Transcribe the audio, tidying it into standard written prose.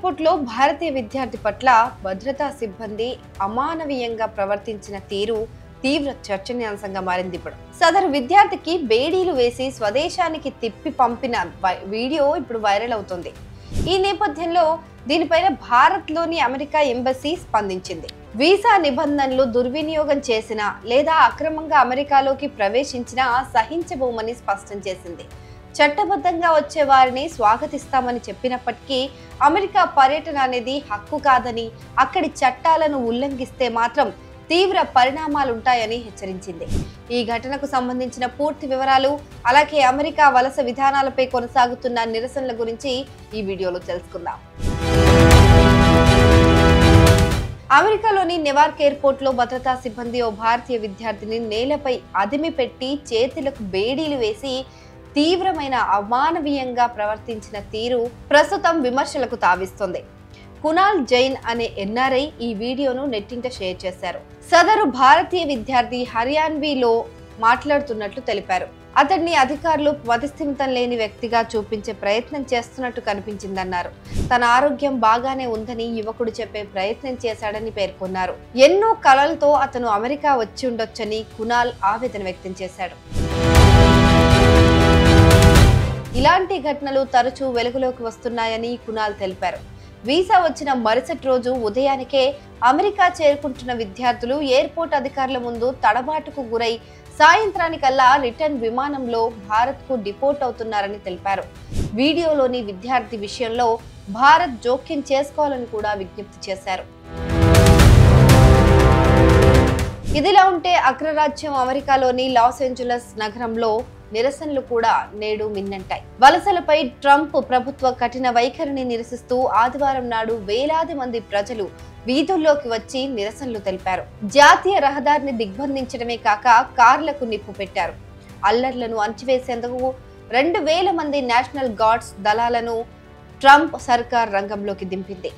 ఎయిర్పోర్ట్లో భారతీయ విద్యార్థి పట్ల భద్రతా సిబ్బంది అమానవీయంగా ప్రవర్తించిన తీరు తీవ్ర చర్చనీయాంశంగా మారింది. ఇప్పుడు సదరు విద్యార్థికి బేడీలు వేసి స్వదేశానికి తిప్పి పంపిన వీడియో ఇప్పుడు వైరల్ అవుతుంది. ఈ నేపథ్యంలో దీనిపైన భారత్లోని అమెరికా ఎంబసీ స్పందించింది. వీసా నిబంధనలు దుర్వినియోగం చేసినా లేదా అక్రమంగా అమెరికాలోకి ప్రవేశించినా సహించబోమని స్పష్టం చేసింది. చట్టబద్ధంగా వచ్చే వారిని స్వాగతిస్తామని చెప్పినప్పటికీ అమెరికా పర్యటన అనేది హక్కు కాదని, అక్కడి చట్టాలను ఉల్లంఘిస్తే మాత్రం తీవ్ర పరిణామాలుంటాయని హెచ్చరించింది. ఈ ఘటనకు సంబంధించిన పూర్తి వివరాలు, అలాగే అమెరికా వలస విధానాలపై కొనసాగుతున్న నిరసనల గురించి ఈ వీడియోలో తెలుసుకుందాం. అమెరికాలోని నెవార్క్ ఎయిర్పోర్ట్ లో భద్రతా సిబ్బంది ఓ భారతీయ విద్యార్థిని నేలపై అదిమి పెట్టి చేతులకు బేడీలు వేసి తీవ్రమైన అమానవీయంగా ప్రవర్తించిన తీరు ప్రస్తుతం విమర్శలకు తావిస్తుంది. కునాల్ జైన్ అనే ఎన్ఆర్ఐ ఈ వీడియోను నెట్టింట షేర్ చేశారు. సదరు భారతీయ విద్యార్థి హర్యాన్వీలో మాట్లాడుతున్నట్లు తెలిపారు. అతడిని అధికారులు మతిస్థిమితం లేని వ్యక్తిగా చూపించే ప్రయత్నం చేస్తున్నట్టు కనిపించిందన్నారు. తన ఆరోగ్యం బాగానే ఉందని యువకుడు చెప్పే ప్రయత్నం చేశాడని పేర్కొన్నారు. ఎన్నో కలలతో అతను అమెరికా వచ్చి ఉండొచ్చని కునాల్ ఆవేదన వ్యక్తం చేశాడు. ఇలాంటి ఘటనలు తరచూ వెలుగులోకి వస్తున్నాయని కునాల్ తెలిపారు. వీసా వచ్చిన మరుసటి రోజు ఉదయానికే అమెరికా చేరుకుంటున్న విద్యార్థులు ఎయిర్పోర్ట్ అధికారుల ముందు తడబాటుకు గురై సాయంత్రానికల్లా రిటర్న్ విమానంలో భారత్కు డిపోర్ట్ అవుతున్నారని తెలిపారు. వీడియోలోని విద్యార్థి విషయంలో భారత్ జోక్యం చేసుకోవాలని కూడా విజ్ఞప్తి చేశారు. ఇదిలా ఉంటే అగ్రరాజ్యం అమెరికాలోని లాస్ ఏంజలస్ నగరంలో నిరసనలు కూడా నేడు మిన్నంటాయి. వలసలపై ట్రంప్ ప్రభుత్వ కఠిన వైఖరిని నిరసిస్తూ ఆదివారం నాడు వేలాది మంది ప్రజలు వీధుల్లోకి వచ్చి నిరసనలు తెలిపారు. జాతీయ రహదారిని దిగ్బంధించడమే కాక కార్లకు నిప్పు పెట్టారు. అల్లర్లను అణచివేసేందుకు 2000 మంది నేషనల్ గార్డ్స్ దళాలను ట్రంప్ సర్కార్ రంగంలోకి దింపింది.